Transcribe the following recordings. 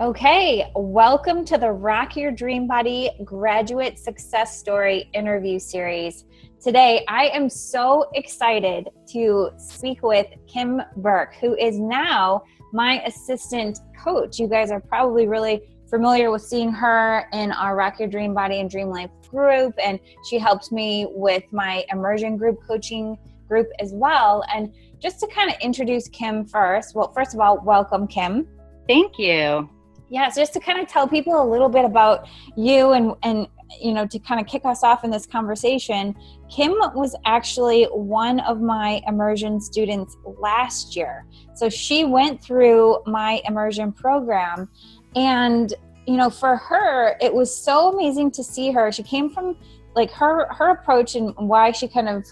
Okay. Welcome to the Rock Your Dream Body Graduate Success Story interview series. Today, I am so excited to speak with Kim Berke, who is now my assistant coach. You guys are probably really familiar with seeing her in our Rock Your Dream Body and Dream Life group, and she helped me with my Immersion group coaching group as well. And just to kind of introduce Kim first, well, first of all, welcome, Kim. Thank you. Yeah, so just to kind of tell people a little bit about you and you know, to kind of kick us off in this conversation, Kim was actually one of my Immersion students last year. So she went through my Immersion program, and you know, for her, it was so amazing to see her. She came from like her approach, and why she kind of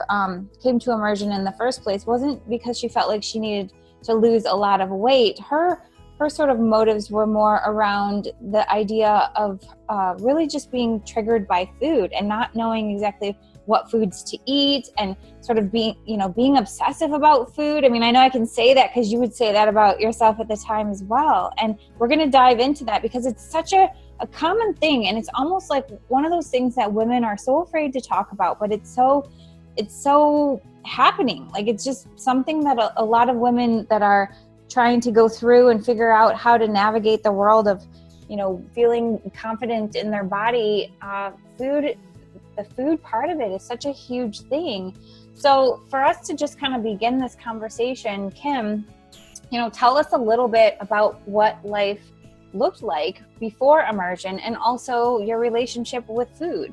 came to Immersion in the first place wasn't because she felt like she needed to lose a lot of weight. Her sort of motives were more around the idea of really just being triggered by food and not knowing exactly what foods to eat, and sort of being obsessive about food. I mean, I know I can say that because you would say that about yourself at the time as well. And we're going to dive into that because it's such a common thing, and it's almost like one of those things that women are so afraid to talk about, but it's so happening. Like, it's just something that a lot of women that are trying to go through and figure out how to navigate the world of, you know, feeling confident in their body. The food part of it is such a huge thing. So for us to just kind of begin this conversation, Kim, you know, tell us a little bit about what life looked like before Immersion, and also your relationship with food.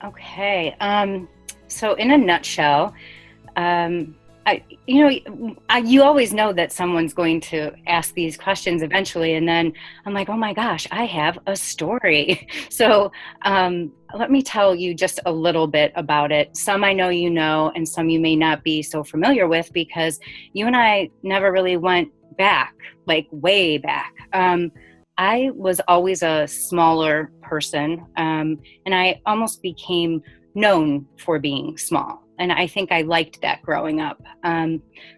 Okay. So in a nutshell, you always know that someone's going to ask these questions eventually, and then I'm like, oh my gosh, I have a story. So let me tell you just a little bit about it. Some I know you know, and some you may not be so familiar with, because you and I never really went back, like way back. I was always a smaller person, and I almost became known for being small. And I think I liked that growing up.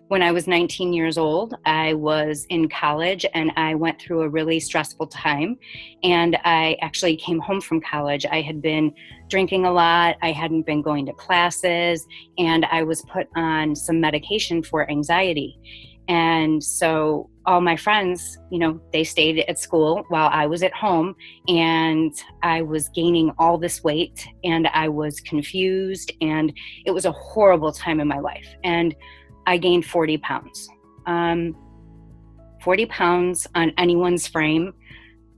When I was 19 years old, I was in college, and I went through a really stressful time. And I actually came home from college. I had been drinking a lot. I hadn't been going to classes, and I was put on some medication for anxiety. And so all my friends, you know, they stayed at school while I was at home, and I was gaining all this weight, and I was confused, and it was a horrible time in my life. And I gained 40 pounds. 40 pounds on anyone's frame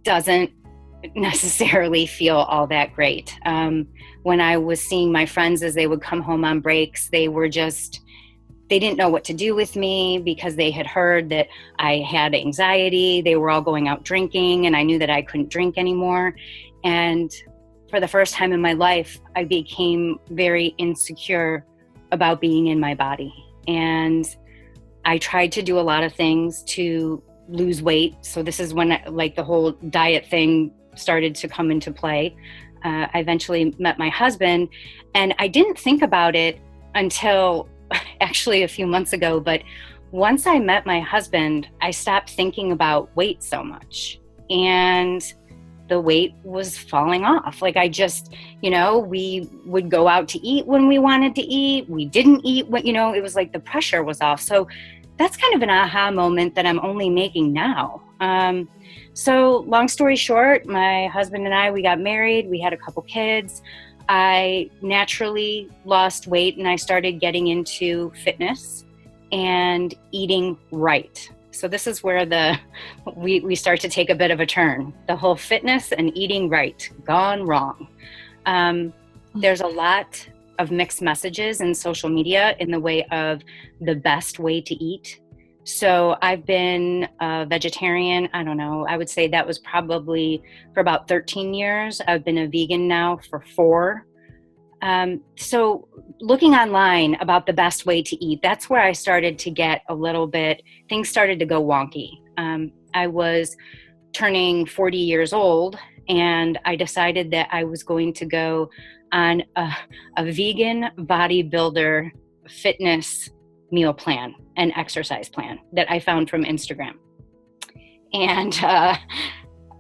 doesn't necessarily feel all that great. When I was seeing my friends as they would come home on breaks, they didn't know what to do with me because they had heard that I had anxiety. They were all going out drinking, and I knew that I couldn't drink anymore. And for the first time in my life, I became very insecure about being in my body. And I tried to do a lot of things to lose weight. So this is when the whole diet thing started to come into play. I eventually met my husband, and I didn't think about it until actually a few months ago, but once I met my husband, I stopped thinking about weight so much, and the weight was falling off. Like, I just, you know, we would go out to eat when we wanted to eat. We didn't eat when, you know, it was like the pressure was off. So that's kind of an aha moment that I'm only making now. So long story short, my husband and I, we got married, we had a couple kids. I naturally lost weight, and I started getting into fitness and eating right. So this is where we start to take a bit of a turn. The whole fitness and eating right, gone wrong. There's a lot of mixed messages in social media in the way of the best way to eat. So I've been a vegetarian, I don't know, I would say that was probably for about 13 years. I've been a vegan now for 4. So looking online about the best way to eat, that's where I started to get a little bit, things started to go wonky. I was turning 40 years old, and I decided that I was going to go on a vegan bodybuilder fitness meal plan and exercise plan that I found from Instagram. And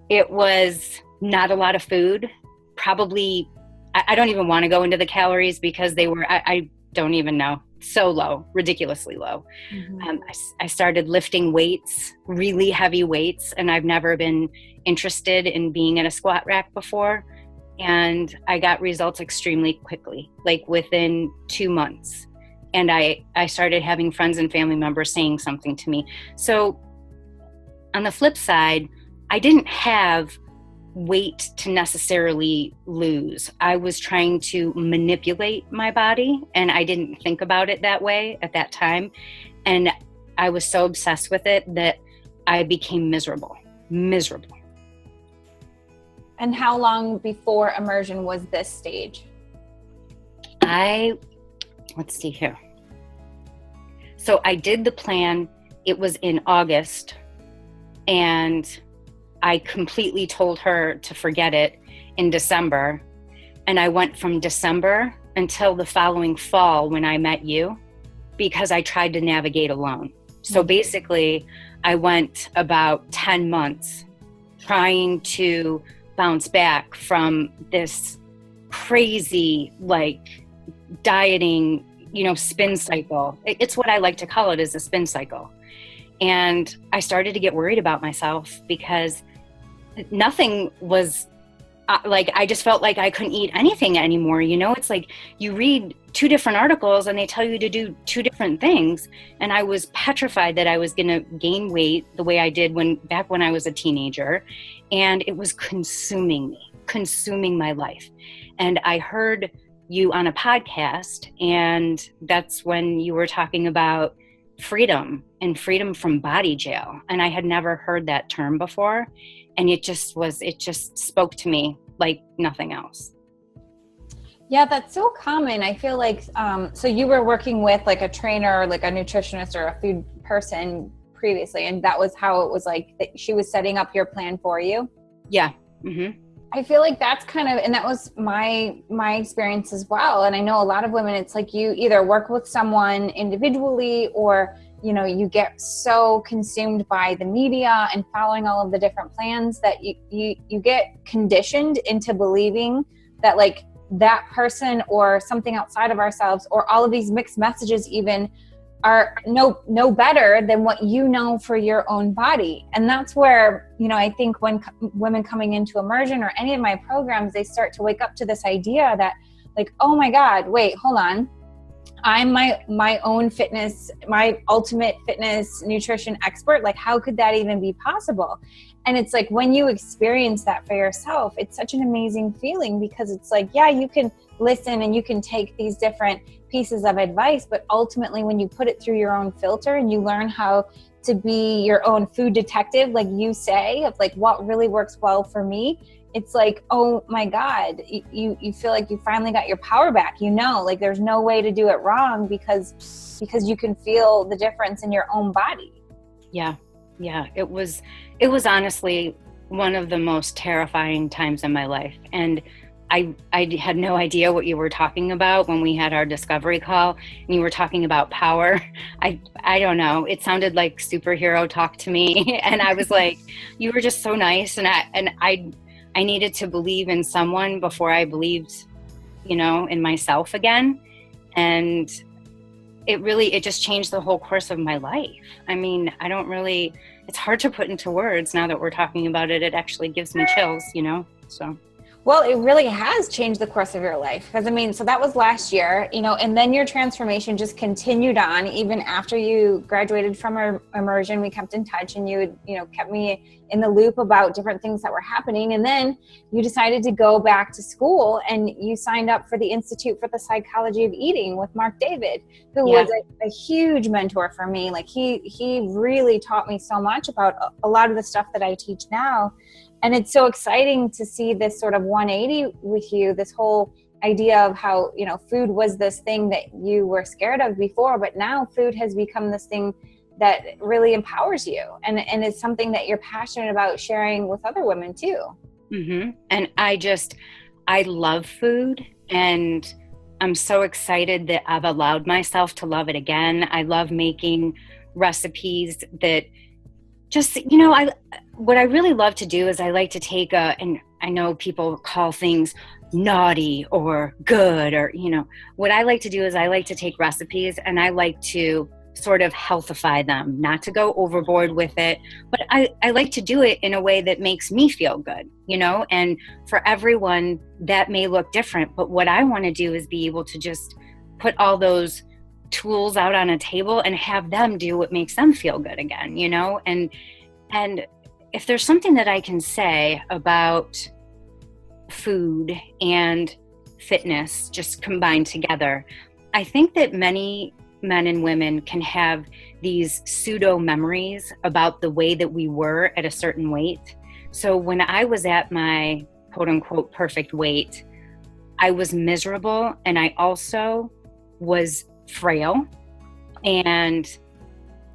it was not a lot of food. Probably, I don't even want to go into the calories because they were, I don't even know, so low, ridiculously low. Mm-hmm. I started lifting weights, really heavy weights, and I've never been interested in being in a squat rack before. And I got results extremely quickly, like within 2 months. And I started having friends and family members saying something to me. So on the flip side, I didn't have weight to necessarily lose. I was trying to manipulate my body, and I didn't think about it that way at that time. And I was so obsessed with it that I became miserable. And how long before immersion was this stage? Let's see here. So I did the plan. It was in August, and I completely told her to forget it in December. And I went from December until the following fall when I met you, because I tried to navigate alone. So basically, I went about 10 months trying to bounce back from this crazy, like, dieting, spin cycle. It's what I like to call it, is a spin cycle. And I started to get worried about myself because nothing was I just felt like I couldn't eat anything anymore. It's like you read 2 different articles and they tell you to do 2 different things. And I was petrified that I was going to gain weight the way I did back when I was a teenager. And it was consuming my life. And I heard you on a podcast, and that's when you were talking about freedom and freedom from body jail. And I had never heard that term before. And it just spoke to me like nothing else. Yeah, that's so common. I feel like, so you were working with like a trainer, like a nutritionist or a food person previously, and that was how it was like that she was setting up your plan for you? Yeah. Mm-hmm. I feel like that's kind of, and that was my experience as well. And I know a lot of women, it's like you either work with someone individually or you get so consumed by the media and following all of the different plans that you get conditioned into believing that like that person or something outside of ourselves or all of these mixed messages even are no better than what you know for your own body. And that's where, I think when women coming into immersion or any of my programs, they start to wake up to this idea that like, oh my God, wait, hold on. I'm my own fitness, my ultimate fitness nutrition expert. Like, how could that even be possible? And it's like, when you experience that for yourself, it's such an amazing feeling, because it's like, yeah, you can listen and you can take these different pieces of advice, but ultimately when you put it through your own filter and you learn how to be your own food detective, like you say, of like what really works well for me, it's like, oh my God, you feel like you finally got your power back, like there's no way to do it wrong because you can feel the difference in your own body. Yeah. It was honestly one of the most terrifying times in my life. And I had no idea what you were talking about when we had our discovery call and you were talking about power. I don't know. It sounded like superhero talk to me. And I was like, you were just so nice. And I needed to believe in someone before I believed, in myself again. And it just changed the whole course of my life. I mean, it's hard to put into words now that we're talking about it. It actually gives me chills, so. Well, it really has changed the course of your life. Because so that was last year, and then your transformation just continued on even after you graduated from our immersion. We kept in touch and you kept me in the loop about different things that were happening. And then you decided to go back to school and you signed up for the Institute for the Psychology of Eating with Mark David, who was a huge mentor for me. Like he really taught me so much about a lot of the stuff that I teach now. And it's so exciting to see this sort of 180 with you, this whole idea of how, food was this thing that you were scared of before, but now food has become this thing that really empowers you. And it's something that you're passionate about sharing with other women too. Mm-hmm. And I love food, and I'm so excited that I've allowed myself to love it again. I love making recipes that just, what I really love to do is I like to take and I know people call things naughty or good, or, what I like to do is I like to take recipes and I like to sort of healthify them, not to go overboard with it, but I like to do it in a way that makes me feel good, and for everyone that may look different. But what I want to do is be able to just put all those tools out on a table and have them do what makes them feel good again, and if there's something that I can say about food and fitness just combined together, I think that many men and women can have these pseudo memories about the way that we were at a certain weight. So when I was at my quote unquote perfect weight, I was miserable, and I also was frail, and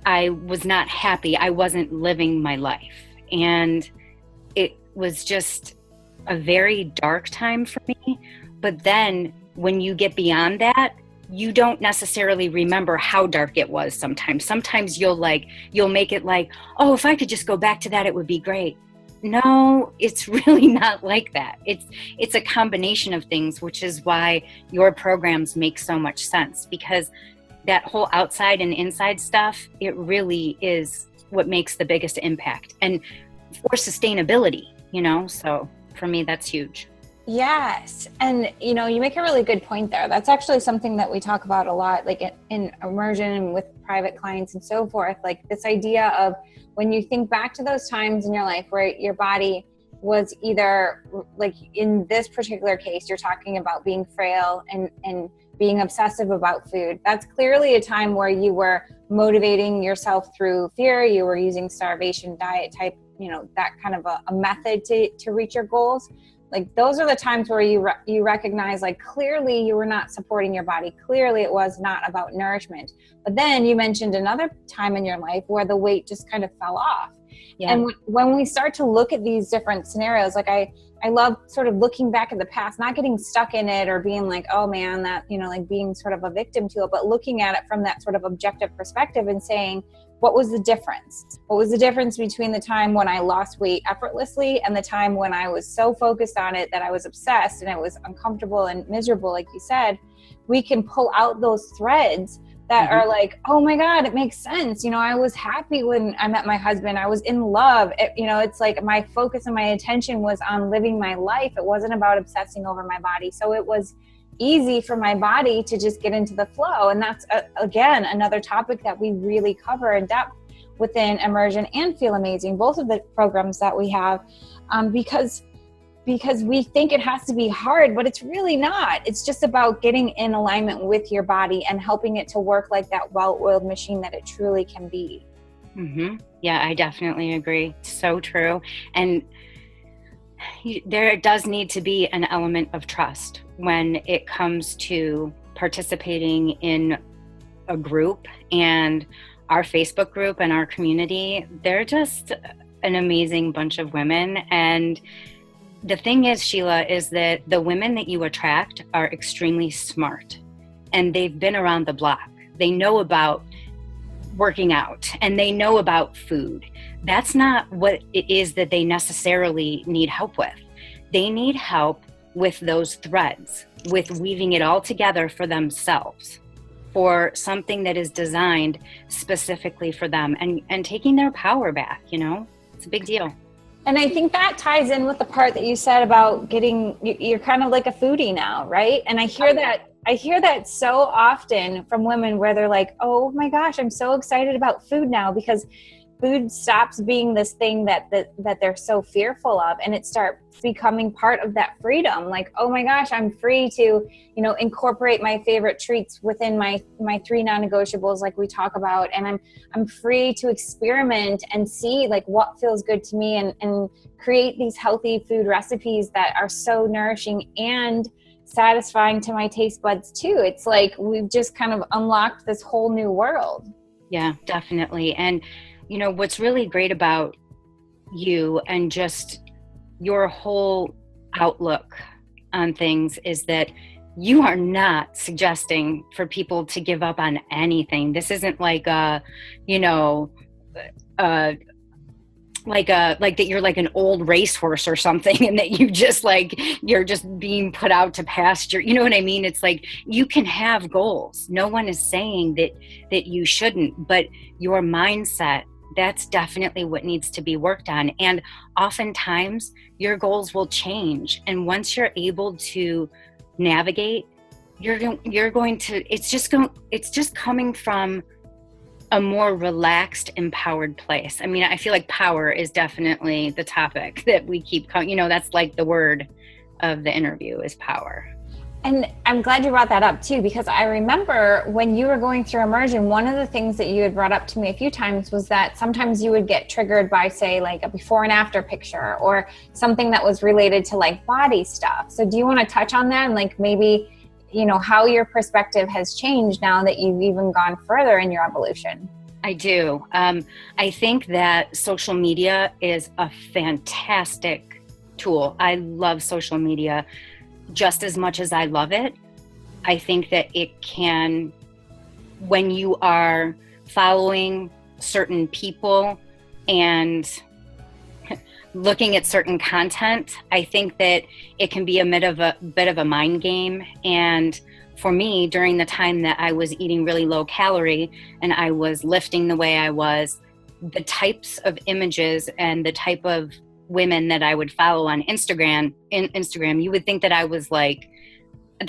I was not happy. I wasn't living my life. And it was just a very dark time for me. But then when you get beyond that, you don't necessarily remember how dark it was sometimes. Sometimes you'll make it like, oh, if I could just go back to that, it would be great. No, it's really not like that. It's a combination of things, which is why your programs make so much sense, because that whole outside and inside stuff, it really is what makes the biggest impact, and for sustainability, so for me, that's huge. Yes. And, you make a really good point there. That's actually something that we talk about a lot, like in Immersion and with private clients and so forth, like this idea of when you think back to those times in your life where your body was either, like in this particular case, you're talking about being frail and being obsessive about food. That's clearly a time where you were motivating yourself through fear. You were using starvation diet type, that kind of a method to reach your goals. Like those are the times where you recognize, like, clearly you were not supporting your body. Clearly it was not about nourishment. But then you mentioned another time in your life where the weight just kind of fell off. Yeah. And when we start to look at these different scenarios, like I love sort of looking back at the past, not getting stuck in it or being like, oh man, that, like being sort of a victim to it, but looking at it from that sort of objective perspective and saying, what was the difference? What was the difference between the time when I lost weight effortlessly and the time when I was so focused on it that I was obsessed and it was uncomfortable and miserable, like you said? We can pull out those threads that are like, oh my God, it makes sense. I was happy when I met my husband. I was in love. It's like my focus and my attention was on living my life. It wasn't about obsessing over my body. So it was easy for my body to just get into the flow. And that's, again, another topic that we really cover in depth within Immersion and Feel Amazing, both of the programs that we have, because we think it has to be hard, but it's really not. It's just about getting in alignment with your body and helping it to work like that well-oiled machine that it truly can be. Mm-hmm. Yeah, I definitely agree. So true. And there does need to be an element of trust when it comes to participating in a group. And our Facebook group and our community, they're just an amazing bunch of women. And the thing is, Sheila, is that the women that you attract are extremely smart, and they've been around the block. They know about working out and they know about food. That's not what it is that they necessarily need help with. They need help with those threads, with weaving it all together for themselves, for something that is designed specifically for them, and taking their power back. It's a big deal. And I think that ties in with the part that you said about you're kind of like a foodie now, right? And I hear that so often from women where they're like, oh my gosh, I'm so excited about food now, because food stops being this thing that they're so fearful of, and it starts becoming part of that freedom. Like, oh my gosh, I'm free to, incorporate my favorite treats within my 3 non-negotiables, like we talk about, and I'm free to experiment and see like what feels good to me, and create these healthy food recipes that are so nourishing and satisfying to my taste buds too. It's like we've just kind of unlocked this whole new world. Yeah, definitely. And what's really great about you and just your whole outlook on things is that you are not suggesting for people to give up on anything. This isn't like like that you're like an old racehorse or something, and that you just like, you're just being put out to pasture. You know what I mean? It's like, you can have goals. No one is saying that you shouldn't, but your mindset, that's definitely what needs to be worked on. And oftentimes your goals will change. And once you're able to navigate, you're going to, it's just coming from a more relaxed, empowered place. I mean, I feel like power is definitely the topic that we keep, that's like the word of the interview is power. And I'm glad you brought that up too, because I remember when you were going through Immersion, one of the things that you had brought up to me a few times was that sometimes you would get triggered by, say, like a before and after picture or something that was related to like body stuff. So do you want to touch on that and like maybe, how your perspective has changed now that you've even gone further in your evolution? I do. I think that social media is a fantastic tool. I love social media just as much as I love it. I think that it can, when you are following certain people and looking at certain content, I think that it can be a bit of a mind game. And for me, during the time that I was eating really low calorie and I was lifting the way I was, the types of images and the type of women that I would follow on Instagram, you would think that I was like,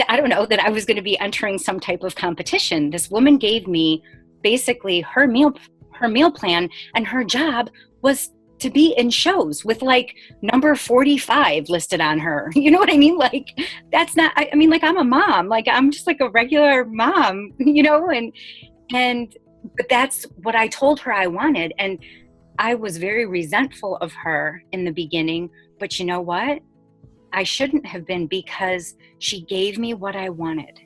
I don't know, that I was going to be entering some type of competition. This woman gave me basically her meal plan, and her job was to be in shows with like number 45 listed on her. You know what I mean? Like, that's not, I mean, like, I'm a mom, like, I'm just like a regular mom, but that's what I told her I wanted. And I was very resentful of her in the beginning, but you know what? I shouldn't have been, because she gave me what I wanted.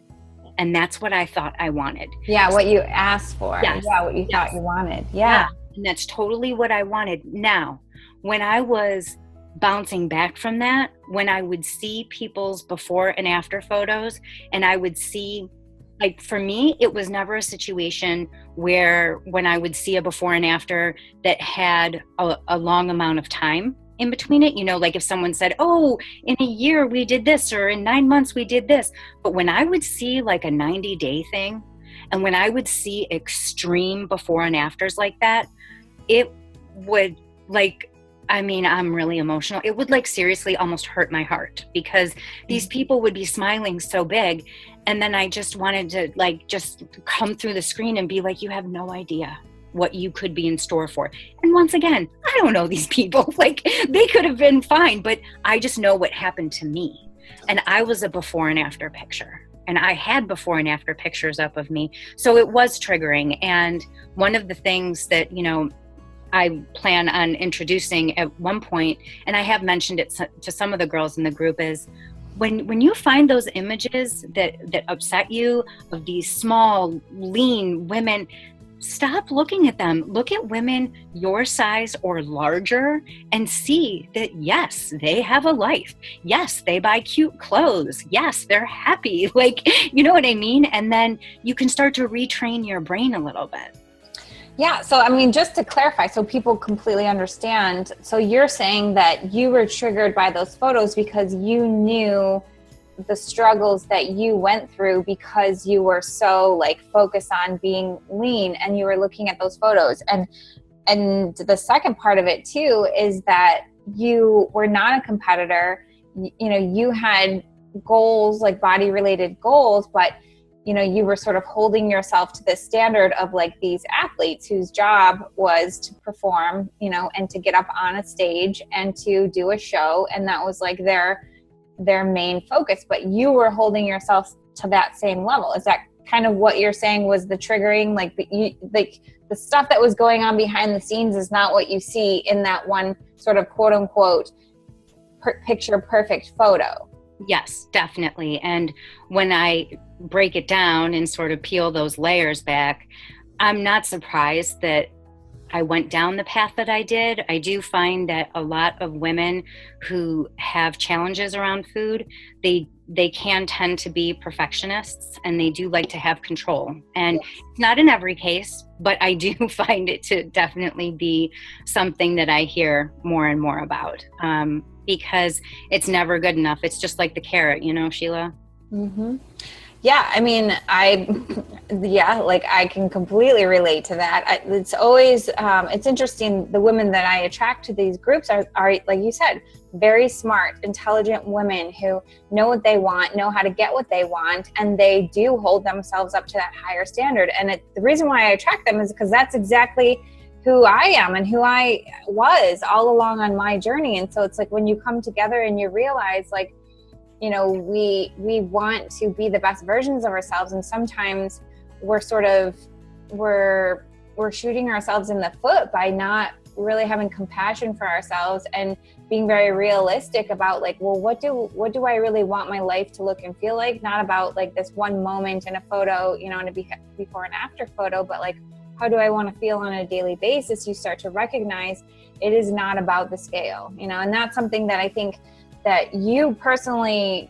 And that's what I thought I wanted. Yeah, what you asked for. Yes. Yeah, what you thought you wanted. Yeah. And that's totally what I wanted. Now, when I was bouncing back from that, when I would see people's before and after photos, and I would see, like, for me, it was never a situation where when I would see a before and after that had a long amount of time in between it, like if someone said, oh, in a year we did this, or in 9 months we did this. But when I would see like a 90-day thing, and when I would see extreme before and afters like that, it would I'm really emotional. It would seriously almost hurt my heart, because these people would be smiling so big. And then I just wanted to just come through the screen and be like, you have no idea what you could be in store for. And once again, I don't know these people. They could have been fine, but I just know what happened to me. And I was a before and after picture. And I had before and after pictures up of me. So it was triggering. And one of the things that, I plan on introducing at one point, and I have mentioned it to some of the girls in the group, is when you find those images that upset you, of these small, lean women, stop looking at them. Look at women your size or larger and see that, yes, they have a life. Yes, they buy cute clothes. Yes, they're happy. You know what I mean? And then you can start to retrain your brain a little bit. Yeah. So, just to clarify, so people completely understand. So you're saying that you were triggered by those photos because you knew the struggles that you went through, because you were so focused on being lean, and you were looking at those photos. And the second part of it too is that you were not a competitor. You had goals, body related goals, but you were sort of holding yourself to this standard of these athletes whose job was to perform, and to get up on a stage and to do a show. And that was their main focus, but you were holding yourself to that same level. Is that kind of what you're saying was the triggering? The stuff that was going on behind the scenes is not what you see in that one sort of quote unquote picture perfect photo. Yes, definitely. And when I break it down and sort of peel those layers back, I'm not surprised that I went down the path that I did. I do find that a lot of women who have challenges around food, they they can tend to be perfectionists, and they do like to have control. And it's not in every case, but I do find it to definitely be something that I hear more and more about, because it's never good enough. It's just like the carrot, Sheila? Mm-hmm. Yeah, I mean, I can completely relate to that. It's always, it's interesting. The women that I attract to these groups are, like you said, very smart, intelligent women who know what they want, know how to get what they want, and they do hold themselves up to that higher standard. And the reason why I attract them is because that's exactly who I am and who I was all along on my journey. And so it's like when you come together and you realize, like, we want to be the best versions of ourselves, and sometimes we're shooting ourselves in the foot by not really having compassion for ourselves and being very realistic about, like, well, what do I really want my life to look and feel like? Not about like this one moment in a photo, in a before and after photo, but like, how do I want to feel on a daily basis? You start to recognize it is not about the scale, and that's something that I think that you personally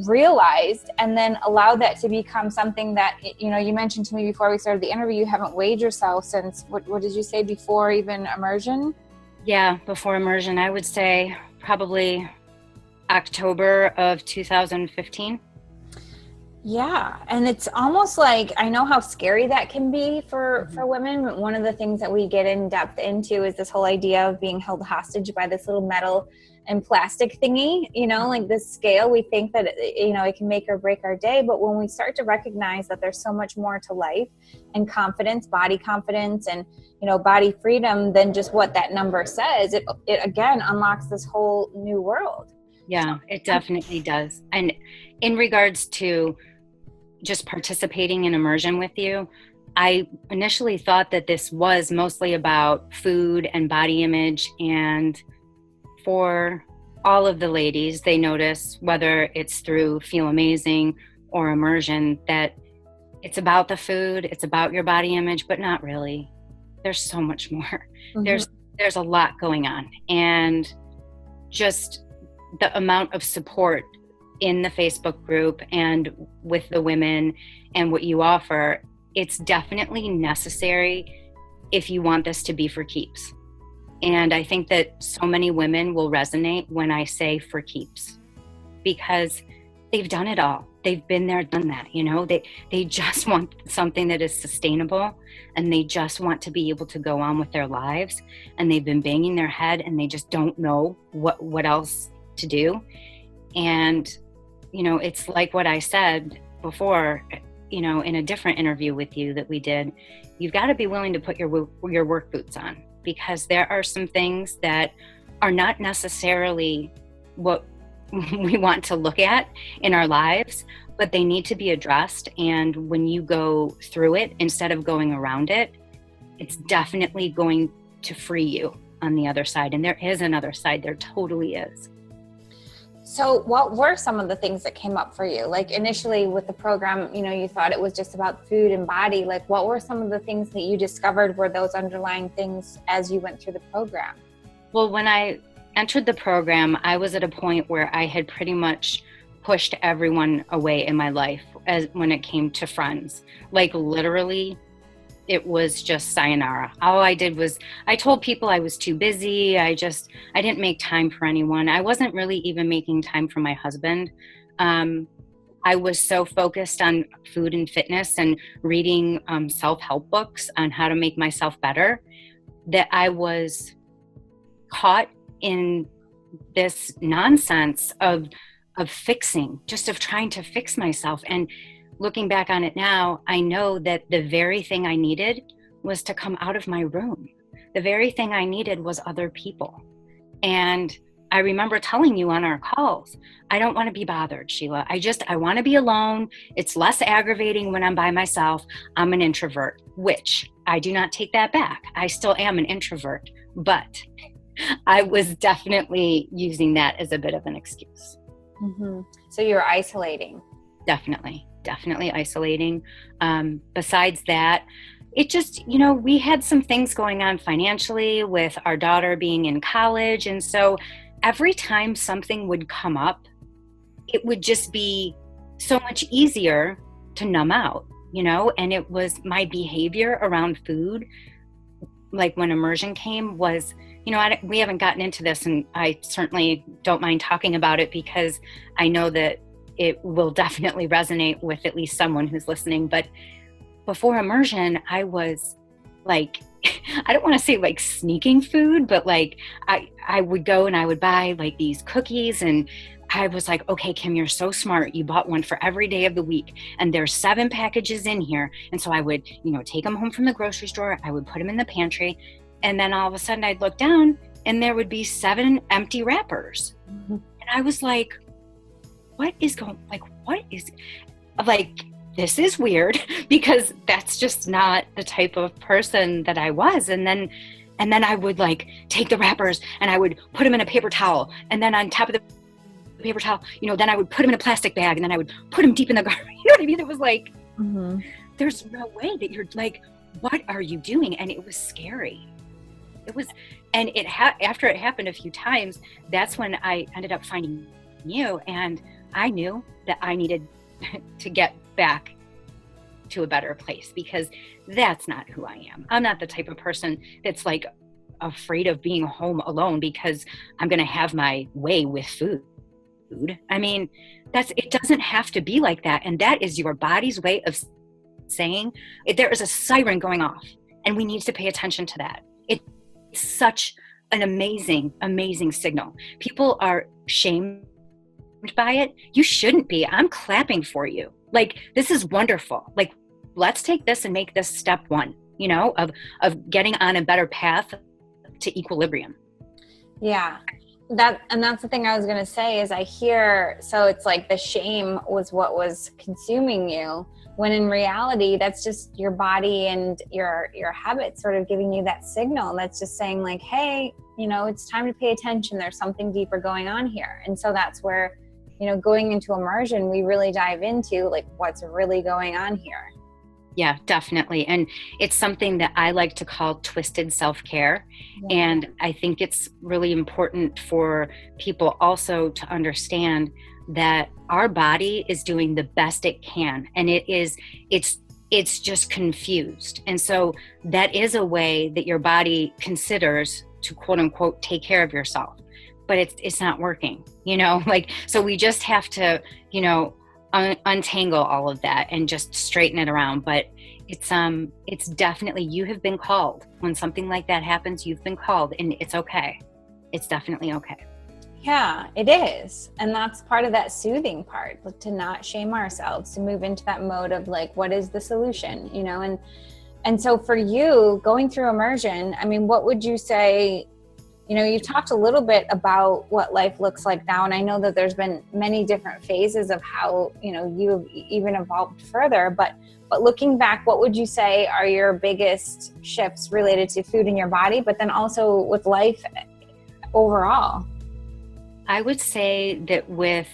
realized, and then allowed that to become something that, you mentioned to me before we started the interview, you haven't weighed yourself since, what did you say, before even Immersion? Yeah, before Immersion, I would say probably October of 2015. Yeah, and it's almost like, I know how scary that can be for women. One of the things that we get in depth into is this whole idea of being held hostage by this little metal and plastic thingy, like this scale. We think that, it can make or break our day. But when we start to recognize that there's so much more to life, and confidence, body confidence, and, body freedom than just what that number says, it again unlocks this whole new world. Yeah, it definitely does. And in regards to just participating in Immersion with you, I initially thought that this was mostly about food and body image, and for all of the ladies, they notice, whether it's through Feel Amazing or Immersion, that it's about the food, it's about your body image, but not really. There's so much more. Mm-hmm. There's a lot going on, and just the amount of support in the Facebook group and with the women and what you offer, it's definitely necessary if you want this to be for keeps. And I think that so many women will resonate when I say for keeps, because they've done it all. They've been there, done that, they just want something that is sustainable, and they just want to be able to go on with their lives, and they've been banging their head and they just don't know what else to do. And, it's like what I said before, in a different interview with you that we did, you've got to be willing to put your work boots on, because there are some things that are not necessarily what we want to look at in our lives, but they need to be addressed. And when you go through it, instead of going around it, it's definitely going to free you on the other side. And there is another side, there totally is. So what were some of the things that came up for you? Like initially with the program, you thought it was just about food and body. Like what were some of the things that you discovered were those underlying things as you went through the program? Well, when I entered the program, I was at a point where I had pretty much pushed everyone away in my life when it came to friends. Like literally, it was just sayonara. All I did was, I told people I was too busy. I didn't make time for anyone. I wasn't really even making time for my husband. I was so focused on food and fitness and reading self-help books on how to make myself better that I was caught in this nonsense of fixing, just of trying to fix myself. And looking back on it now, I know that the very thing I needed was to come out of my room. The very thing I needed was other people. And I remember telling you on our calls, I don't want to be bothered, Sheila. I want to be alone. It's less aggravating when I'm by myself. I'm an introvert, which I do not take that back. I still am an introvert, but I was definitely using that as a bit of an excuse. Mm-hmm. So you're isolating. Definitely isolating. Besides that, it just, we had some things going on financially with our daughter being in college. And so every time something would come up, it would just be so much easier to numb out, and it was my behavior around food. Like when immersion came was, we haven't gotten into this, and I certainly don't mind talking about it because I know that it will definitely resonate with at least someone who's listening. But before immersion, I was like, I don't want to say like sneaking food, but like I would go and I would buy like these cookies, and I was like, okay, Kim, you're so smart. You bought one for every day of the week, and there's 7 packages in here. And so I would, take them home from the grocery store. I would put them in the pantry. And then all of a sudden I'd look down and there would be 7 empty wrappers. Mm-hmm. And I was like, this is weird, because that's just not the type of person that I was. And then I would like take the wrappers and I would put them in a paper towel. And then on top of the paper towel, then I would put them in a plastic bag, and then I would put them deep in the garbage. You know what I mean? It was like, mm-hmm. There's no way that you're like, what are you doing? And it was scary. It was, and after it happened a few times, that's when I ended up finding you, and I knew that I needed to get back to a better place, because that's not who I am. I'm not the type of person that's like afraid of being home alone because I'm going to have my way with food. I mean, it doesn't have to be like that. And that is your body's way of saying there is a siren going off, and we need to pay attention to that. It's such an amazing, amazing signal. People are shamed by it. You shouldn't be. I'm clapping for you. Like, this is wonderful. Like, let's take this and make this step 1, of getting on a better path to equilibrium. Yeah. That's the thing I was going to say is I hear, so it's like the shame was what was consuming you, when in reality, that's just your body and your habits sort of giving you that signal. That's just saying like, hey, it's time to pay attention. There's something deeper going on here. And so that's where, going into immersion, we really dive into like what's really going on here. Yeah, definitely. And it's something that I like to call twisted self-care. Yeah. And I think it's really important for people also to understand that our body is doing the best it can. And it's just confused. And so that is a way that your body considers to quote unquote take care of yourself, but it's not working, so we just have to, untangle all of that and just straighten it around. But it's definitely, you have been called. When something like that happens, you've been called, and it's okay. It's definitely okay. Yeah, it is. And that's part of that soothing part, like to not shame ourselves, to move into that mode of like, what is the solution, and so for you going through immersion, I mean, what would you say? You talked a little bit about what life looks like now, and I know that there's been many different phases of how, you've even evolved further, but looking back, what would you say are your biggest shifts related to food in your body, but then also with life overall? I would say that with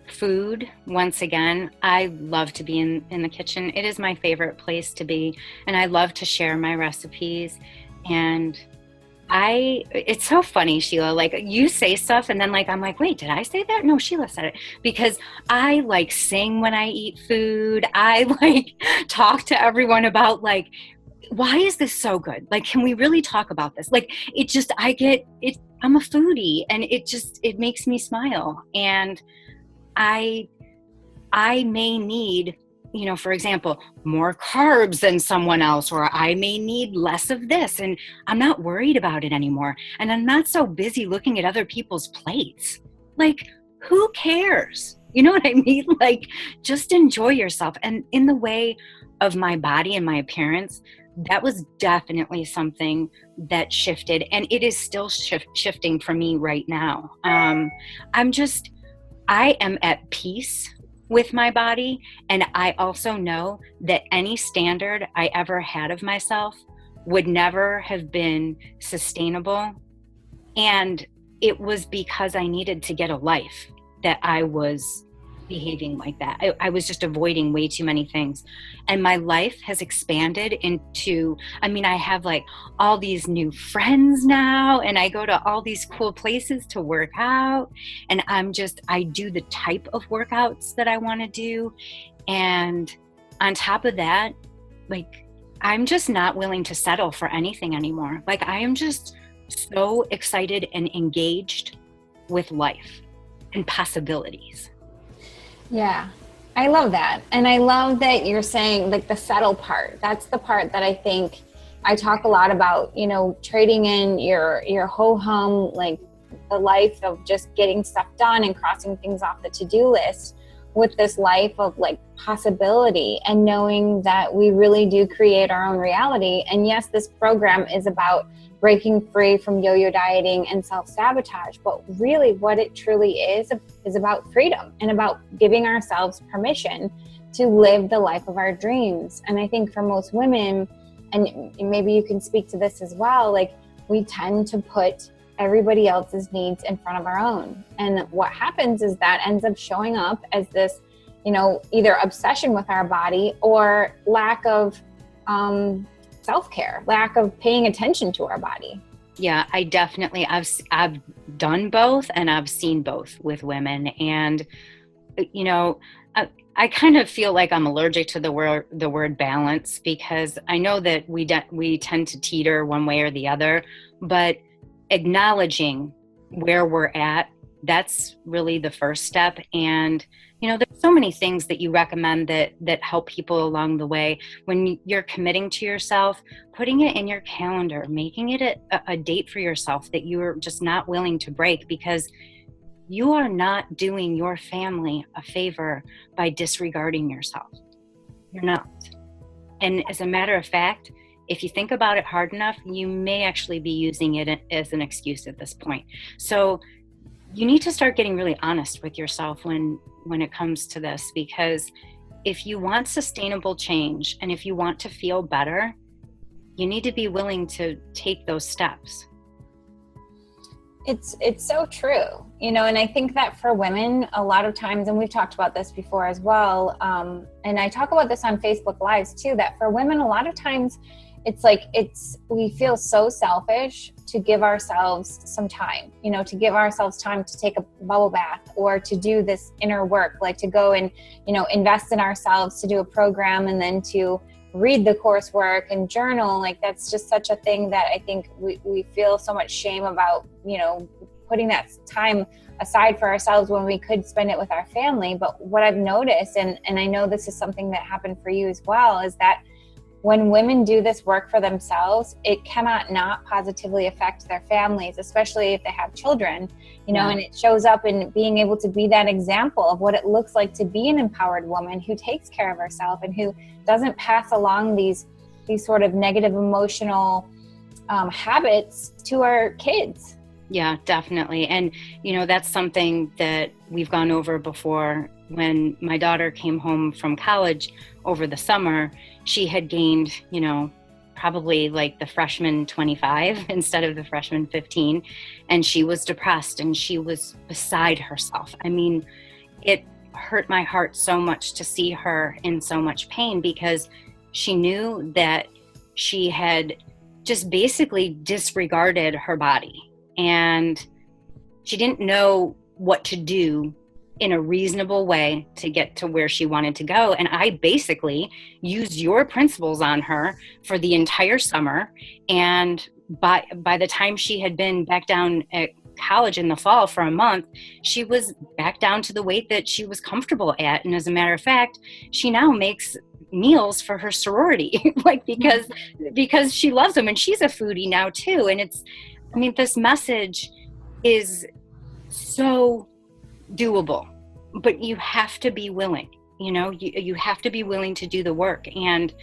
food, once again, I love to be in the kitchen. It is my favorite place to be, and I love to share my recipes. And it's so funny, Sheila, like you say stuff and then like, I'm like, wait, did I say that? No, Sheila said it, because I like sing when I eat food. I like talk to everyone about like, why is this so good? Like, can we really talk about this? Like, I'm a foodie, and it makes me smile. And I may need, for example, more carbs than someone else, or I may need less of this, and I'm not worried about it anymore. And I'm not so busy looking at other people's plates. Like, who cares? You know what I mean? Like, just enjoy yourself. And in the way of my body and my appearance, that was definitely something that shifted, and it is still shifting for me right now. I am at peace with my body, and I also know that any standard I ever had of myself would never have been sustainable, and it was because I needed to get a life that I was behaving like that. I was just avoiding way too many things. And my life has expanded into, I mean, I have like all these new friends now, and I go to all these cool places to work out. And I do the type of workouts that I want to do. And on top of that, like, I'm just not willing to settle for anything anymore. Like, I am just so excited and engaged with life and possibilities. Yeah, I love that. And I love that you're saying like the settle part. That's the part that I think I talk a lot about, you know, trading in your ho-hum, like the life of just getting stuff done and crossing things off the to-do list with this life of like possibility, and knowing that we really do create our own reality. And yes, this program is about breaking free from yo-yo dieting and self-sabotage, but really what it truly is about freedom and about giving ourselves permission to live the life of our dreams. And I think for most women, and maybe you can speak to this as well, like we tend to put everybody else's needs in front of our own. And what happens is that ends up showing up as this, you know, either obsession with our body or lack of self-care, lack of paying attention to our body. Yeah, I've done both, and I've seen both with women. And, you know, I kind of feel like I'm allergic to the word balance, because I know that we tend to teeter one way or the other, but acknowledging where we're at, that's really the first step. And, you know, there's so many things that you recommend that help people along the way. When you're committing to yourself, putting it in your calendar, making it a date for yourself that you're just not willing to break, because you are not doing your family a favor by disregarding yourself. You're not. And as a matter of fact, if you think about it hard enough, you may actually be using it as an excuse at this point. So you need to start getting really honest with yourself when it comes to this, because if you want sustainable change and if you want to feel better, you need to be willing to take those steps. It's so true, you know, and I think that for women, a lot of times, and we've talked about this before as well, and I talk about this on Facebook Lives too, that for women, a lot of times we feel so selfish to give ourselves some time, you know, to give ourselves time to take a bubble bath or to do this inner work, like to go and, you know, invest in ourselves, to do a program and then to read the coursework and journal. Like that's just such a thing that I think we feel so much shame about, you know, putting that time aside for ourselves when we could spend it with our family. But what I've noticed, and I know this is something that happened for you as well, is that when women do this work for themselves, it cannot not positively affect their families, especially if they have children, you know, and it shows up in being able to be that example of what it looks like to be an empowered woman who takes care of herself and who doesn't pass along these sort of negative emotional habits to our kids. Yeah, definitely. And, you know, that's something that we've gone over before. When my daughter came home from college over the summer, she had gained, you know, probably like the freshman 25 instead of the freshman 15. And she was depressed and she was beside herself. I mean, it hurt my heart so much to see her in so much pain, because she knew that she had just basically disregarded her body. And she didn't know what to do in a reasonable way to get to where she wanted to go. And I basically used your principles on her for the entire summer. And by the time she had been back down at college in the fall for a month, she was back down to the weight that she was comfortable at. And as a matter of fact, she now makes meals for her sorority, like because she loves them, and she's a foodie now too. And this message is so doable, but you have to be willing, you know, you have to be willing to do the work, and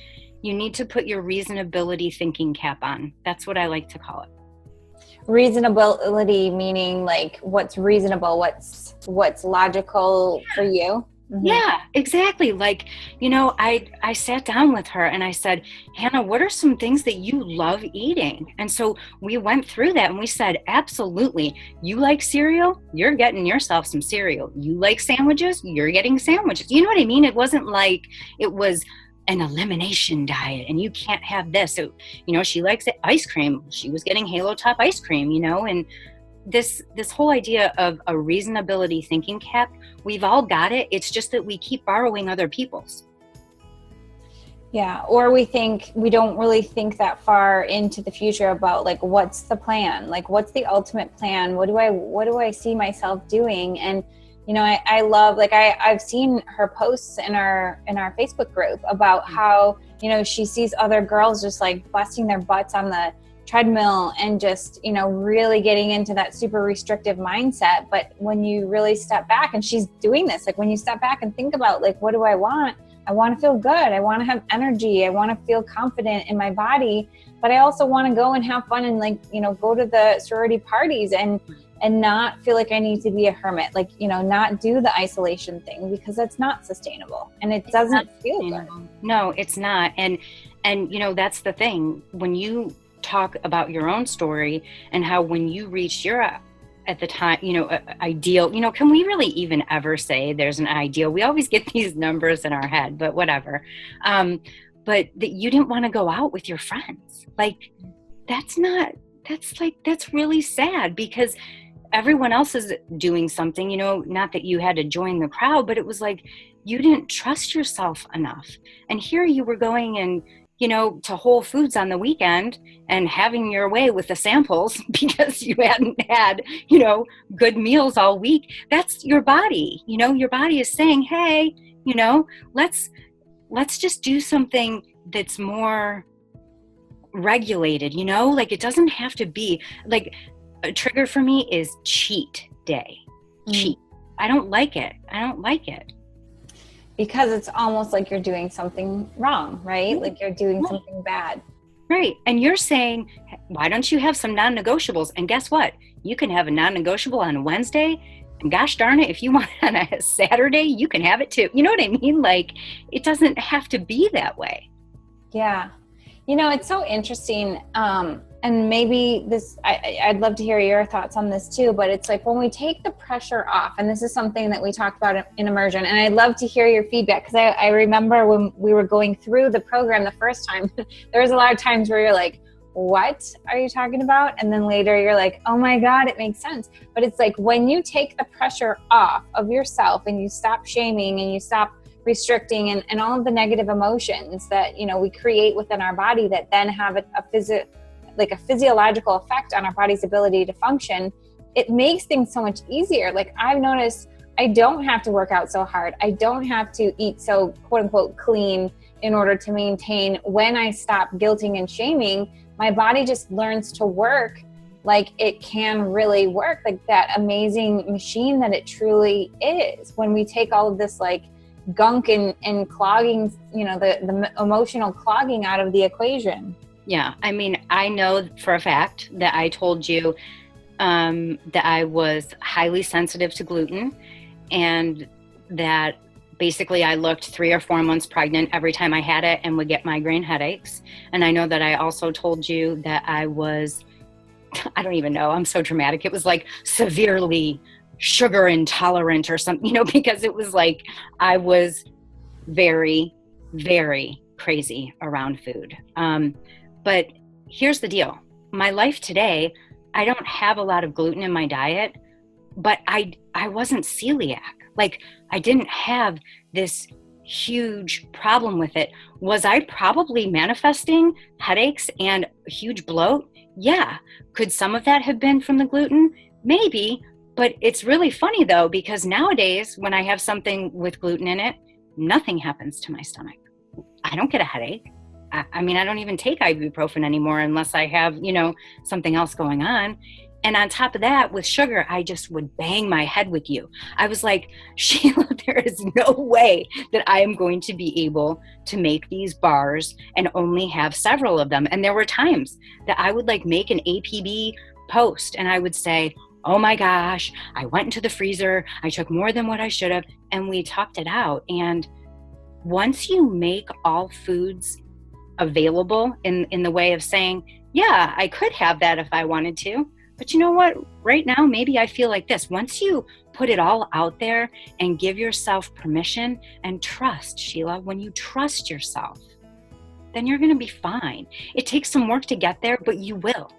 you need to put your reasonability thinking cap on. That's what I like to call it. Reasonability meaning like what's reasonable, what's logical for you? Yeah, exactly. Like, I sat down with her and I said, Hannah, what are some things that you love eating? And so we went through that and we said, absolutely. You like cereal? You're getting yourself some cereal. You like sandwiches? You're getting sandwiches. You know what I mean? It wasn't like it was an elimination diet and you can't have this. So, she likes ice cream. She was getting Halo Top ice cream, and this whole idea of a reasonability thinking cap, we've all got it. It's just that we keep borrowing other people's. Yeah. Or we don't really think that far into the future about like, what's the plan? Like, what's the ultimate plan? What do I see myself doing? And, I love, like, I've seen her posts in our Facebook group about how, she sees other girls just like busting their butts on the treadmill and just, really getting into that super restrictive mindset. But when you really step back, and she's doing this, like when you step back and think about like, what do I want? I want to feel good. I want to have energy. I want to feel confident in my body, but I also want to go and have fun and like, go to the sorority parties and not feel like I need to be a hermit, like, not do the isolation thing, because that's not sustainable and it doesn't feel good. No, it's not. And that's the thing. When you talk about your own story and how when you reached your at the time ideal, can we really even ever say there's an ideal? We always get these numbers in our head, but whatever. But that you didn't want to go out with your friends, like that's really sad, because everyone else is doing something, not that you had to join the crowd, but it was like you didn't trust yourself enough. And here you were going and to Whole Foods on the weekend and having your way with the samples because you hadn't had, good meals all week. That's your body. Your body is saying, hey, let's just do something that's more regulated, like it doesn't have to be like a trigger for me is cheat day. Cheat. I don't like it. Because it's almost like you're doing something wrong, right? Like you're doing something bad. Right. And you're saying, why don't you have some non-negotiables? And guess what? You can have a non-negotiable on Wednesday. And gosh darn it, if you want on a Saturday, you can have it too. You know what I mean? Like, it doesn't have to be that way. Yeah. It's so interesting. And maybe I'd love to hear your thoughts on this too, but it's like when we take the pressure off, and this is something that we talked about in Immersion, and I'd love to hear your feedback, because I remember when we were going through the program the first time, there was a lot of times where you're like, what are you talking about? And then later you're like, oh my God, it makes sense. But it's like when you take the pressure off of yourself and you stop shaming and you stop restricting and all of the negative emotions that, we create within our body that then have a physiological effect on our body's ability to function, it makes things so much easier. Like I've noticed I don't have to work out so hard. I don't have to eat so quote unquote clean in order to maintain. When I stop guilting and shaming, my body just learns to work like it can really work, like that amazing machine that it truly is. When we take all of this like gunk and clogging, the emotional clogging out of the equation. Yeah. I mean, I know for a fact that I told you that I was highly sensitive to gluten, and that basically I looked 3 or 4 months pregnant every time I had it and would get migraine headaches. And I know that I also told you that I was, I don't even know, I'm so dramatic. It was like severely sugar intolerant or something, because it was like I was very, very crazy around food. But here's the deal. My life today, I don't have a lot of gluten in my diet, but I wasn't celiac. Like I didn't have this huge problem with it. Was I probably manifesting headaches and huge bloat? Yeah. Could some of that have been from the gluten? Maybe. But it's really funny though, because nowadays when I have something with gluten in it, nothing happens to my stomach. I don't get a headache. I mean, I don't even take ibuprofen anymore unless I have, something else going on. And on top of that, with sugar, I just would bang my head with you. I was like, Sheila, there is no way that I am going to be able to make these bars and only have several of them. And there were times that I would like make an APB post and I would say, oh my gosh, I went into the freezer, I took more than what I should have, and we talked it out. And once you make all foods available in the way of saying, yeah, I could have that if I wanted to, but you know what, right now, maybe I feel like this. Once you put it all out there and give yourself permission and trust, Sheila, when you trust yourself, then you're going to be fine. It takes some work to get there, but you will.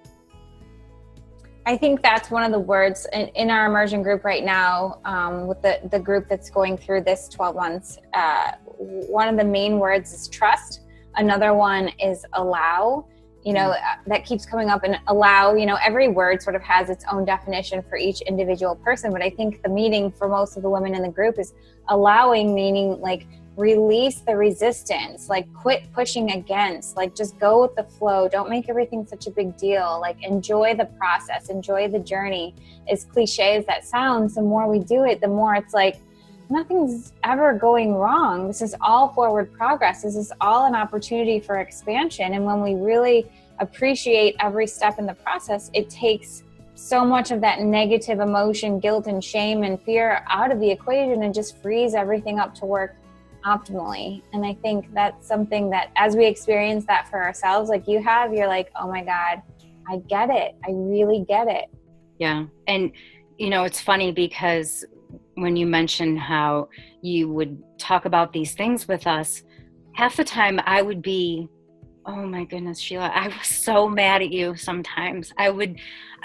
I think that's one of the words in our immersion group right now, with the group that's going through this 12 months. One of the main words is trust. Another one is allow. That keeps coming up, and allow, every word sort of has its own definition for each individual person. But I think the meaning for most of the women in the group is allowing, meaning like release the resistance, like quit pushing against, like just go with the flow. Don't make everything such a big deal. Like enjoy the process, enjoy the journey. As cliche as that sounds, the more we do it, the more it's like nothing's ever going wrong. This is all forward progress. This is all an opportunity for expansion. And when we really appreciate every step in the process, it takes so much of that negative emotion, guilt and shame and fear out of the equation and just frees everything up to work optimally. And I think that's something that as we experience that for ourselves, like you have, you're like, oh my God, I get it. I really get it. Yeah. And it's funny because when you mention how you would talk about these things with us, half the time I would be, oh my goodness, Sheila, I was so mad at you sometimes.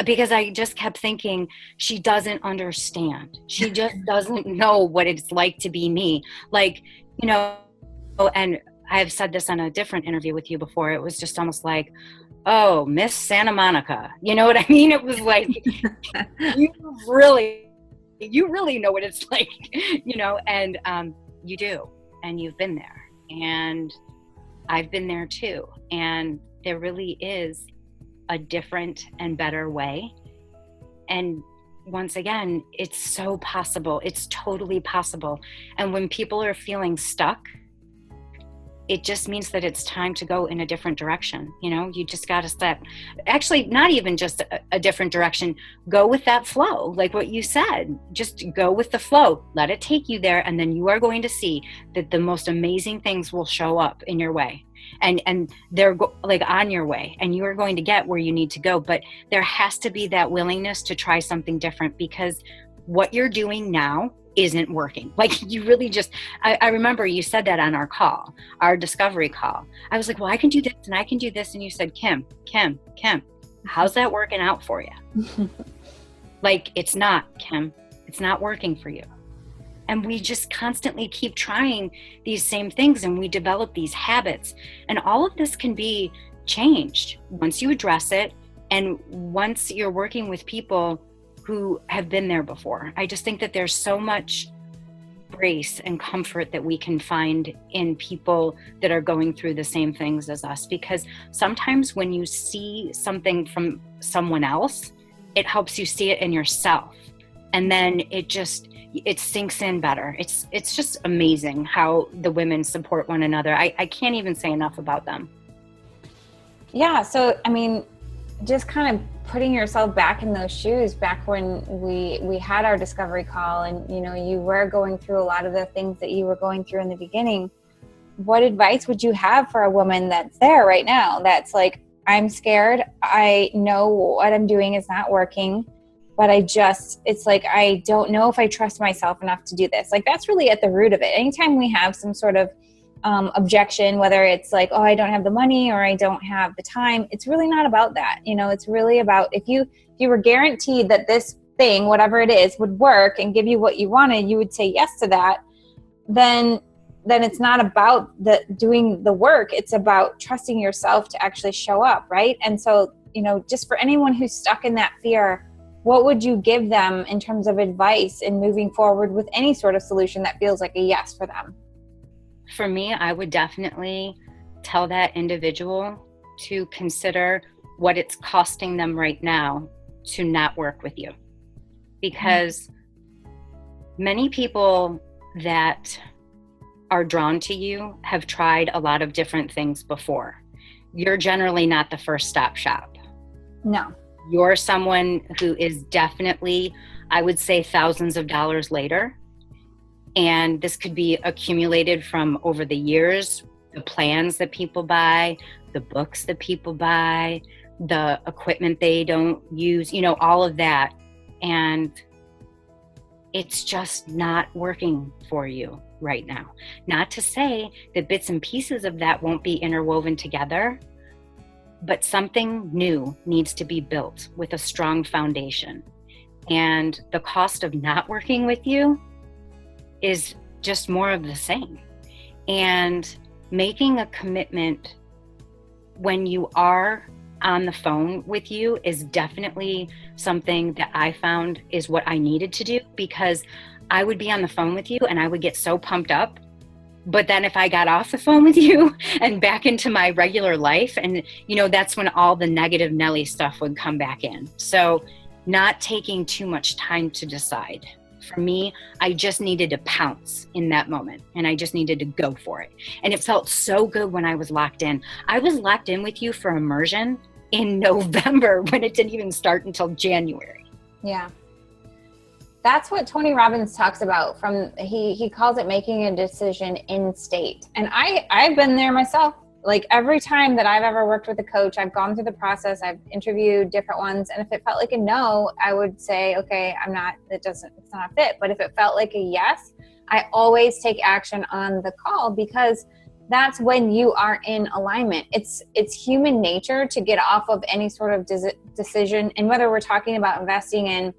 Because I just kept thinking, she doesn't understand. She just doesn't know what it's like to be me. Like, and I've said this on a different interview with you before. It was just almost like, oh, Miss Santa Monica. You know what I mean? It was like, you really know what it's like, and you do, and you've been there, and I've been there too. And there really is a different and better way. And once again, it's so possible. It's totally possible. And when people are feeling stuck, it just means that it's time to go in a different direction. You just got to step, actually, not even just a different direction, go with that flow. Like what you said, just go with the flow, let it take you there. And then you are going to see that the most amazing things will show up in your way. And they're like on your way, and you are going to get where you need to go. But there has to be that willingness to try something different, because what you're doing now isn't working. Like you really just, I remember you said that on our discovery call. I was like, well, I can do this and I can do this. And you said, Kim, how's that working out for you? Like, it's not, Kim, it's not working for you. And we just constantly keep trying these same things, and we develop these habits. And all of this can be changed once you address it, and once you're working with people who have been there before. I just think that there's so much grace and comfort that we can find in people that are going through the same things as us, because sometimes when you see something from someone else, it helps you see it in yourself, and then it sinks in better. It's just amazing how the women support one another. I can't even say enough about them. Yeah, so I mean, just kind of putting yourself back in those shoes, back when we had our discovery call, and you were going through a lot of the things that you were going through in the beginning, what advice would you have for a woman that's there right now, that's like, I'm scared, I know what I'm doing is not working, but it's like, I don't know if I trust myself enough to do this. Like, that's really at the root of it. Anytime we have some sort of objection, whether it's like, oh, I don't have the money or I don't have the time, it's really not about that. It's really about, if you were guaranteed that this thing, whatever it is, would work and give you what you wanted, you would say yes to that, then it's not about doing the work. It's about trusting yourself to actually show up, right? And so, just for anyone who's stuck in that fear, what would you give them in terms of advice in moving forward with any sort of solution that feels like a yes for them? For me, I would definitely tell that individual to consider what it's costing them right now to not work with you. Because many people that are drawn to you have tried a lot of different things before. You're generally not the first stop shop. No. you're someone who is definitely, I would say, thousands of dollars later. And this could be accumulated from over the years, the plans that people buy, the books that people buy, the equipment they don't use, all of that. And it's just not working for you right now. Not to say that bits and pieces of that won't be interwoven together, but something new needs to be built with a strong foundation. And the cost of not working with you is just more of the same. And making a commitment when you are on the phone with you is definitely something that I found is what I needed to do, because I would be on the phone with you and I would get so pumped up. But then if I got off the phone with you and back into my regular life, and that's when all the negative Nelly stuff would come back in. So not taking too much time to decide. For me, I just needed to pounce in that moment, and I just needed to go for it. And it felt so good when I was locked in. I was locked in with you for Immersion in November when it didn't even start until January. Yeah. That's what Tony Robbins talks about. He calls it making a decision in state. And I've been there myself. Like every time that I've ever worked with a coach, I've gone through the process, I've interviewed different ones. And if it felt like a no, I would say, okay, it's not a fit. But if it felt like a yes, I always take action on the call, because that's when you are in alignment. It's human nature to get off of any sort of decision. And whether we're talking about investing in,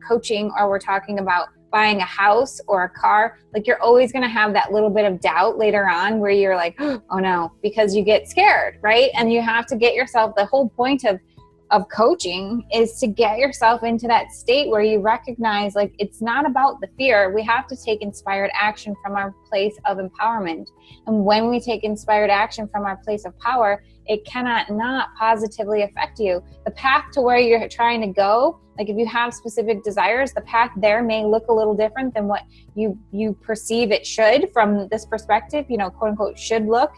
coaching, or we're talking about buying a house or a car, like you're always going to have that little bit of doubt later on where you're like, oh no, because you get scared, right? And you have to get yourself, the whole point of coaching is to get yourself into that state where you recognize, like, it's not about the fear. We have to take inspired action from our place of empowerment. And when we take inspired action from our place of power, it cannot not positively affect you. The path to where you're trying to go, like if you have specific desires, the path there may look a little different than what you perceive it should from this perspective, quote unquote, should look.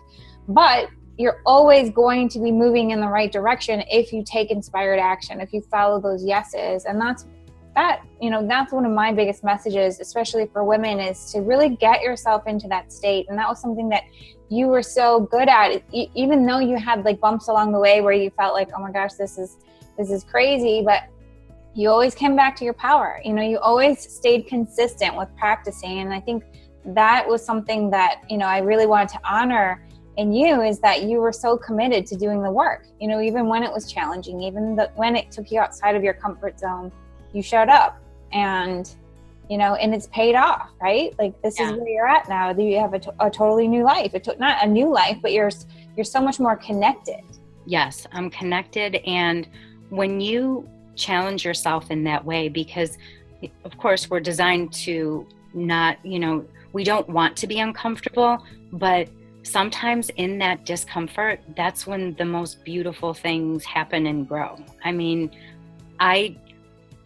But you're always going to be moving in the right direction if you take inspired action, if you follow those yeses. And that's one of my biggest messages, especially for women, is to really get yourself into that state. And that was something that you were so good at, even though you had like bumps along the way where you felt like, oh my gosh, this is crazy, but you always came back to your power. You always stayed consistent with practicing. And I think that was something that, I really wanted to honor in you, is that you were so committed to doing the work, even when it was challenging, even when it took you outside of your comfort zone, you showed up, and it's paid off, right? Like this is where you're at now. You have a totally new life. Not a new life, but you're so much more connected. Yes, I'm connected. And when you challenge yourself in that way, because of course we're designed to not, we don't want to be uncomfortable, but sometimes in that discomfort, that's when the most beautiful things happen and grow. I mean, I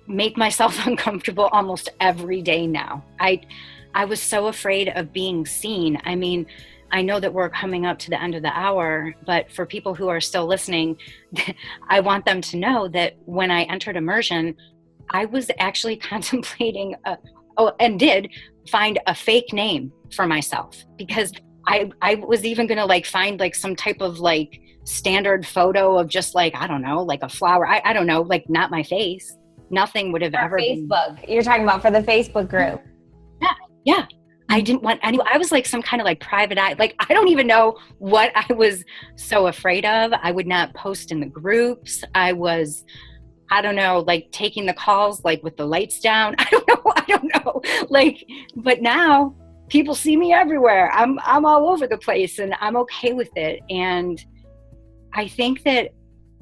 make myself uncomfortable almost every day now. I was so afraid of being seen. I mean, I know that we're coming up to the end of the hour, but for people who are still listening, I want them to know that when I entered Immersion, I was actually contemplating, and did find a fake name for myself, because I was even going to find some type of standard photo of just I don't know, a flower. I don't know, not my face. Nothing would have ever Facebook. You're talking about for the Facebook group. Yeah. I didn't want anyone. I was some kind of private eye. I don't even know what I was so afraid of. I would not post in the groups. I was, I don't know, taking the calls with the lights down. I don't know. But now people see me everywhere. I'm all over the place, and I'm okay with it. And I think that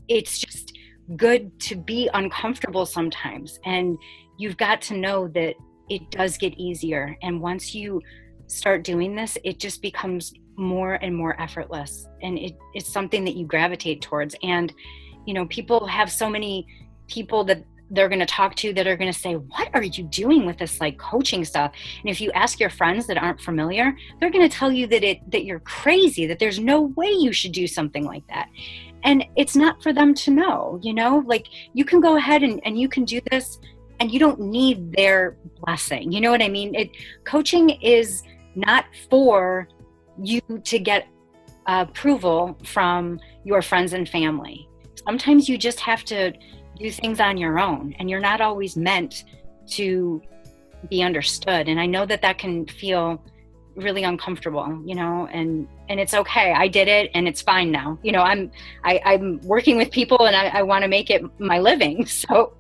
it's just good to be uncomfortable sometimes. And you've got to know that it does get easier. And once you start doing this, it just becomes more and more effortless. And it's something that you gravitate towards. And, people have so many people that they're going to talk to that are going to say, what are you doing with this coaching stuff? And if you ask your friends that aren't familiar, they're going to tell you that you're crazy, that there's no way you should do something like that. And it's not for them to know, like you can go ahead and you can do this and you don't need their blessing. You know what I mean? Coaching is not for you to get approval from your friends and family. Sometimes you just have to do things on your own, and you're not always meant to be understood. And I know that can feel really uncomfortable, and it's okay. I did it and it's fine now. I'm working with people and I want to make it my living. So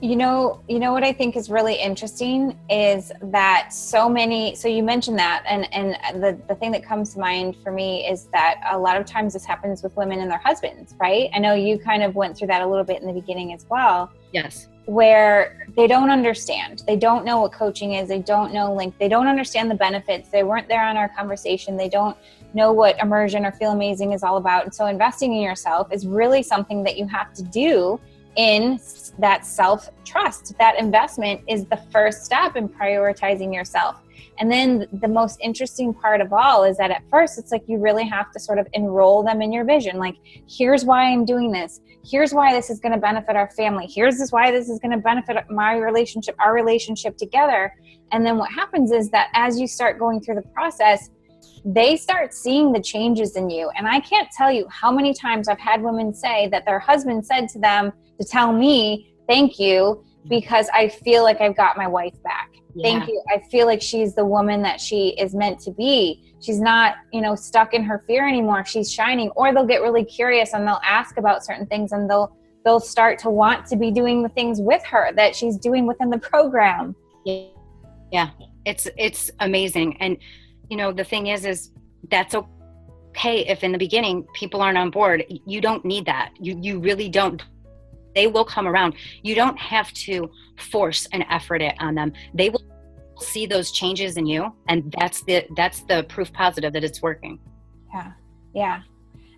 what I think is really interesting is that so you mentioned that, and the thing that comes to mind for me is that a lot of times this happens with women and their husbands, right? I know you kind of went through that a little bit in the beginning as well. Yes. Where they don't understand. They don't know what coaching is. They don't know they don't understand the benefits. They weren't there on our conversation. They don't know what Immersion or Feel Amazing is all about. And so investing in yourself is really something that you have to do in that self-trust. That investment is the first step in prioritizing yourself. And then the most interesting part of all is that at first it's like you really have to sort of enroll them in your vision. Like, here's why I'm doing this. Here's why this is going to benefit our family. Why this is going to benefit my relationship, our relationship together. And then what happens is that as you start going through the process, they start seeing the changes in you. And I can't tell you how many times I've had women say that their husband said to them to tell me, thank you, because I feel like I've got my wife back. Yeah. Thank you. I feel like she's the woman that she is meant to be. She's not, stuck in her fear anymore. She's shining. Or they'll get really curious and they'll ask about certain things, and they'll start to want to be doing the things with her that she's doing within the program. Yeah. It's amazing. And the thing is that's okay if in the beginning people aren't on board. You don't need that. You really don't. They will come around. You don't have to force an effort on them. They will see those changes in you, and that's the proof positive that it's working. Yeah.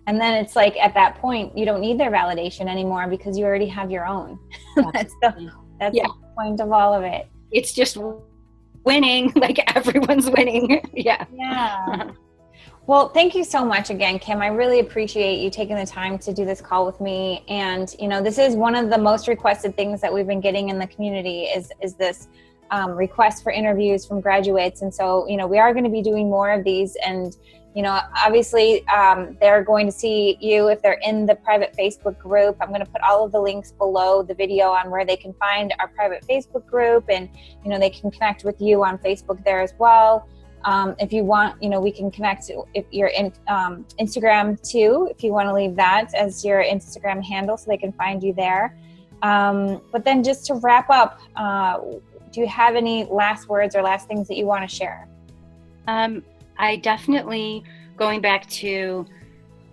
And then it's like at that point you don't need their validation anymore because you already have your own. That's the point of all of it. It's just winning, like everyone's winning. Yeah. Well, thank you so much again, Kim. I really appreciate you taking the time to do this call with me. And, this is one of the most requested things that we've been getting in the community is this request for interviews from graduates. And so, we are going to be doing more of these. And, obviously they're going to see you if they're in the private Facebook group. I'm going to put all of the links below the video on where they can find our private Facebook group, and, they can connect with you on Facebook there as well. If you want, we can connect if you're in Instagram too, if you want to leave that as your Instagram handle so they can find you there. But then just to wrap up, do you have any last words or last things that you want to share? I definitely, going back to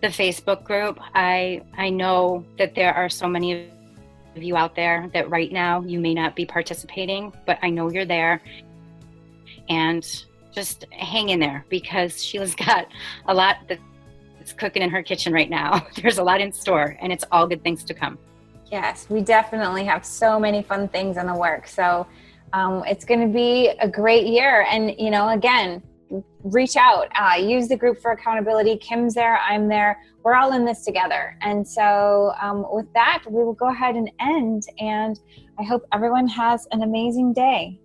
the Facebook group, I know that there are so many of you out there that right now you may not be participating, but I know you're there. And just hang in there, because Sheila's got a lot that's cooking in her kitchen right now. There's a lot in store, and it's all good things to come. Yes, we definitely have so many fun things in the works. So it's going to be a great year. And, again, reach out, use the group for accountability. Kim's there, I'm there. We're all in this together. And so with that, we will go ahead and end. And I hope everyone has an amazing day.